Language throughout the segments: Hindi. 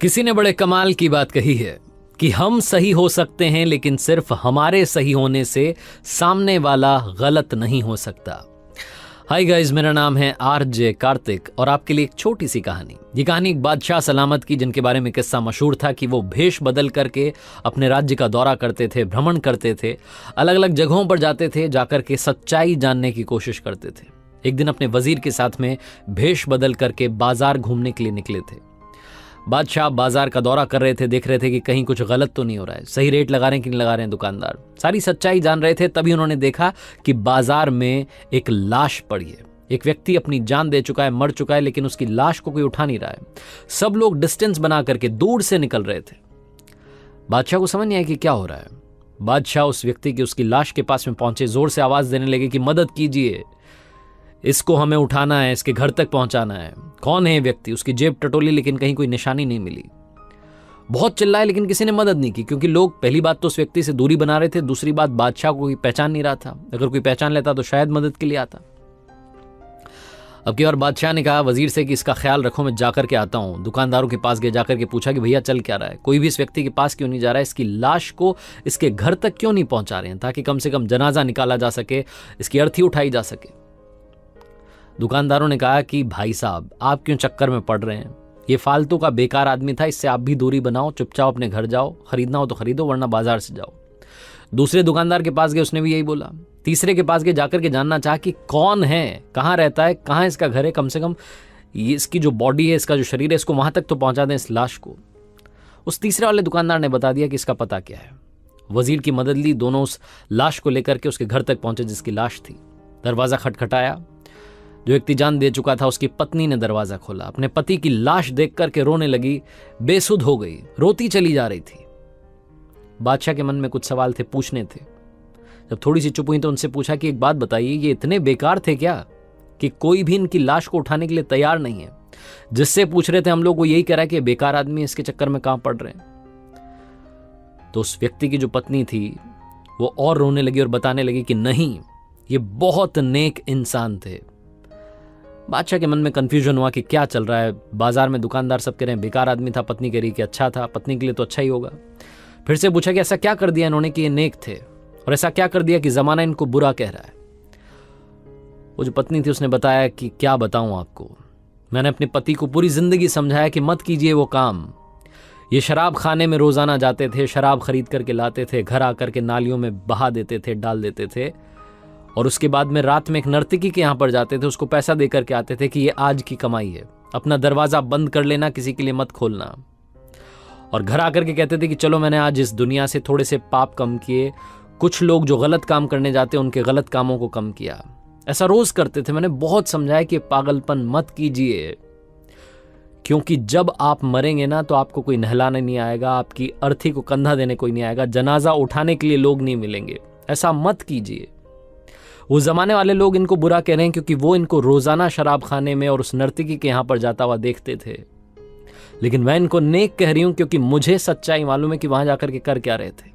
किसी ने बड़े कमाल की बात कही है कि हम सही हो सकते हैं लेकिन सिर्फ हमारे सही होने से सामने वाला गलत नहीं हो सकता। हाय गाइस, मेरा नाम है आरजे कार्तिक और आपके लिए एक छोटी सी कहानी। ये कहानी एक बादशाह सलामत की, जिनके बारे में किस्सा मशहूर था कि वो भेष बदल करके अपने राज्य का दौरा करते थे, भ्रमण करते थे, अलग अलग जगहों पर जाते थे, जाकर के सच्चाई जानने की कोशिश करते थे। एक दिन अपने वजीर के साथ में भेष बदल करके बाजार घूमने के लिए निकले थे। बादशाह बाजार का दौरा कर रहे थे, देख रहे थे कि कहीं कुछ गलत तो नहीं हो रहा है, सही रेट लगा रहे हैं कि नहीं लगा रहे हैं दुकानदार, सारी सच्चाई जान रहे थे। तभी उन्होंने देखा कि बाजार में एक लाश पड़ी है। एक व्यक्ति अपनी जान दे चुका है, मर चुका है, लेकिन उसकी लाश को कोई उठा नहीं रहा है। सब लोग डिस्टेंस बना करके दूर से निकल रहे थे। बादशाह को समझ नहीं आया कि क्या हो रहा है। बादशाह उस व्यक्ति की, उसकी लाश के पास में पहुंचे, जोर से आवाज देने लगे कि मदद कीजिए, इसको हमें उठाना है, इसके घर तक पहुंचाना है। कौन है ये व्यक्ति? उसकी जेब टटोली लेकिन कहीं कोई निशानी नहीं मिली। बहुत चिल्लाए लेकिन किसी ने मदद नहीं की, क्योंकि लोग पहली बात तो उस व्यक्ति से दूरी बना रहे थे, दूसरी बात बादशाह को कोई पहचान नहीं रहा था। अगर कोई पहचान लेता तो शायद मदद के लिए आता। अब की बार बादशाह ने कहा वजीर से कि इसका ख्याल रखो, मैं जाकर के आता हूं। दुकानदारों के पास गए, जाकर के पूछा कि भैया चल क्या रहा है, कोई भी इस व्यक्ति के पास क्यों नहीं जा रहा है, इसकी लाश को इसके घर तक क्यों नहीं पहुंचा रहे हैं, ताकि कम से कम जनाजा निकाला जा सके, इसकी अर्थी उठाई जा सके। दुकानदारों ने कहा कि भाई साहब, आप क्यों चक्कर में पड़ रहे हैं, ये फालतू का बेकार आदमी था, इससे आप भी दूरी बनाओ, चुपचाप अपने घर जाओ, खरीदना हो तो खरीदो वरना बाजार से जाओ। दूसरे दुकानदार के पास गए, उसने भी यही बोला। तीसरे के पास गए, जाकर के जानना चाहा कि कौन है, कहाँ रहता है, कहाँ इसका घर है, कम से कम ये इसकी जो बॉडी है, इसका जो शरीर है, इसको वहां तक तो पहुंचा दें, इस लाश को। उस तीसरे वाले दुकानदार ने बता दिया कि इसका पता क्या है। वजीर की मदद ली, दोनों उस लाश को लेकर के उसके घर तक पहुंचे जिसकी लाश थी। दरवाजा खटखटाया। जो व्यक्ति जान दे चुका था, उसकी पत्नी ने दरवाजा खोला। अपने पति की लाश देख करके रोने लगी, बेसुध हो गई, रोती चली जा रही थी। बादशाह के मन में कुछ सवाल थे, पूछने थे। जब थोड़ी सी चुप हुई तो उनसे पूछा कि एक बात बताइए, ये इतने बेकार थे क्या कि कोई भी इनकी लाश को उठाने के लिए तैयार नहीं है? जिससे पूछ रहे थे हम लोग, वो यही कह रहा है कि बेकार आदमी, इसके चक्कर में कहां पड़ रहे हैं। तो उस व्यक्ति की जो पत्नी थी वो और रोने लगी और बताने लगी कि नहीं, ये बहुत नेक इंसान थे। बादशाह के मन में कंफ्यूजन हुआ कि क्या चल रहा है। बाजार में दुकानदार सब कह रहे हैं बेकार आदमी था, पत्नी कह रही कि अच्छा था, पत्नी के लिए तो अच्छा ही होगा। फिर से पूछा कि ऐसा क्या कर दिया इन्होंने कि ये नेक थे, और ऐसा क्या कर दिया कि जमाना इनको बुरा कह रहा है। वो जो पत्नी थी उसने बताया कि क्या बताऊं आपको, मैंने अपने पति को पूरी जिंदगी समझाया कि मत कीजिए वो काम। ये शराब खाने में रोजाना जाते थे, शराब खरीद करके लाते थे, घर आकर के नालियों में बहा देते थे, डाल देते थे, और उसके बाद में रात में एक नर्तकी के यहां पर जाते थे, उसको पैसा दे करके आते थे कि ये आज की कमाई है, अपना दरवाजा बंद कर लेना, किसी के लिए मत खोलना। और घर आकर के कहते थे कि चलो मैंने आज इस दुनिया से थोड़े से पाप कम किए, कुछ लोग जो गलत काम करने जाते उनके गलत कामों को कम किया। ऐसा रोज करते थे। मैंने बहुत समझाया कि पागलपन मत कीजिए, क्योंकि जब आप मरेंगे ना तो आपको कोई नहलाने नहीं आएगा, आपकी अर्थी को कंधा देने कोई नहीं आएगा, जनाजा उठाने के लिए लोग नहीं मिलेंगे। ऐसा मत कीजिए। वो जमाने वाले लोग इनको बुरा कह रहे हैं क्योंकि वो इनको रोजाना शराब खाने में और उस नर्तकी के यहां पर जाता हुआ देखते थे, लेकिन मैं इनको नेक कह रही हूं क्योंकि मुझे सच्चाई मालूम है कि वहां जाकर के कर क्या रहे थे।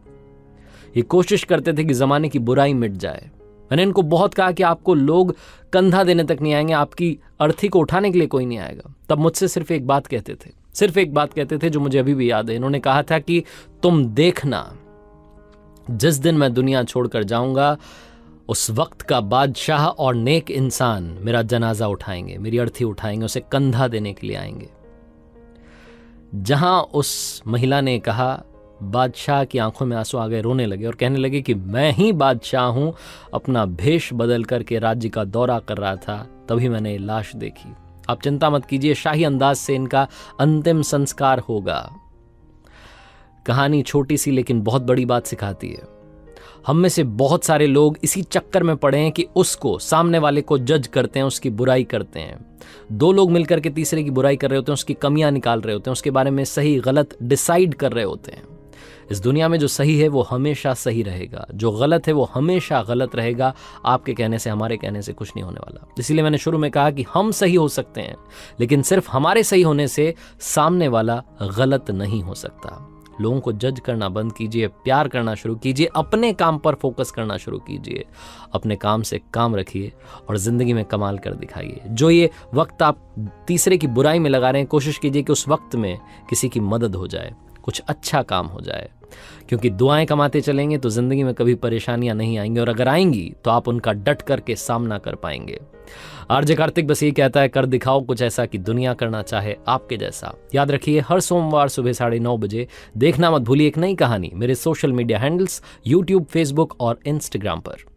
ये कोशिश करते थे कि जमाने की बुराई मिट जाए। मैंने इनको बहुत कहा कि आपको लोग कंधा देने तक नहीं आएंगे, आपकी अर्थी को उठाने के लिए कोई नहीं आएगा। तब मुझसे सिर्फ एक बात कहते थे, सिर्फ एक बात कहते थे जो मुझे अभी भी याद है। इन्होंने कहा था कि तुम देखना, जिस दिन मैं दुनिया छोड़कर जाऊंगा उस वक्त का बादशाह और नेक इंसान मेरा जनाजा उठाएंगे, मेरी अर्थी उठाएंगे, उसे कंधा देने के लिए आएंगे। जहां उस महिला ने कहा, बादशाह की आंखों में आंसू आ गए, रोने लगे और कहने लगे कि मैं ही बादशाह हूं, अपना भेष बदल करके राज्य का दौरा कर रहा था, तभी मैंने ये लाश देखी। आप चिंता मत कीजिए, शाही अंदाज से इनका अंतिम संस्कार होगा। कहानी छोटी सी लेकिन बहुत बड़ी बात सिखाती है। हम में से बहुत सारे लोग इसी चक्कर में पड़े हैं कि उसको, सामने वाले को जज करते हैं, उसकी बुराई करते हैं। दो लोग मिलकर के तीसरे की बुराई कर रहे होते हैं, उसकी कमियां निकाल रहे होते हैं, उसके बारे में सही गलत डिसाइड कर रहे होते हैं। इस दुनिया में जो सही है वो हमेशा सही रहेगा, जो गलत है वो हमेशा गलत रहेगा। आपके कहने से, हमारे कहने से कुछ नहीं होने वाला। इसीलिए मैंने शुरू में कहा कि हम सही हो सकते हैं, लेकिन सिर्फ हमारे सही होने से सामने वाला गलत नहीं हो सकता। लोगों को जज करना बंद कीजिए, प्यार करना शुरू कीजिए, अपने काम पर फोकस करना शुरू कीजिए, अपने काम से काम रखिए और ज़िंदगी में कमाल कर दिखाइए। जो ये वक्त आप तीसरे की बुराई में लगा रहे हैं, कोशिश कीजिए कि उस वक्त में किसी की मदद हो जाए, कुछ अच्छा काम हो जाए, क्योंकि दुआएं कमाते चलेंगे तो ज़िंदगी में कभी परेशानियां नहीं आएंगी, और अगर आएंगी तो आप उनका डट करके सामना कर पाएंगे। आरजे कार्तिक बस ये कहता है, कर दिखाओ कुछ ऐसा कि दुनिया करना चाहे आपके जैसा। याद रखिए, हर सोमवार सुबह 9:30 बजे देखना मत भूलिए एक नई कहानी मेरे social media handles YouTube, Facebook और इंस्टाग्राम पर।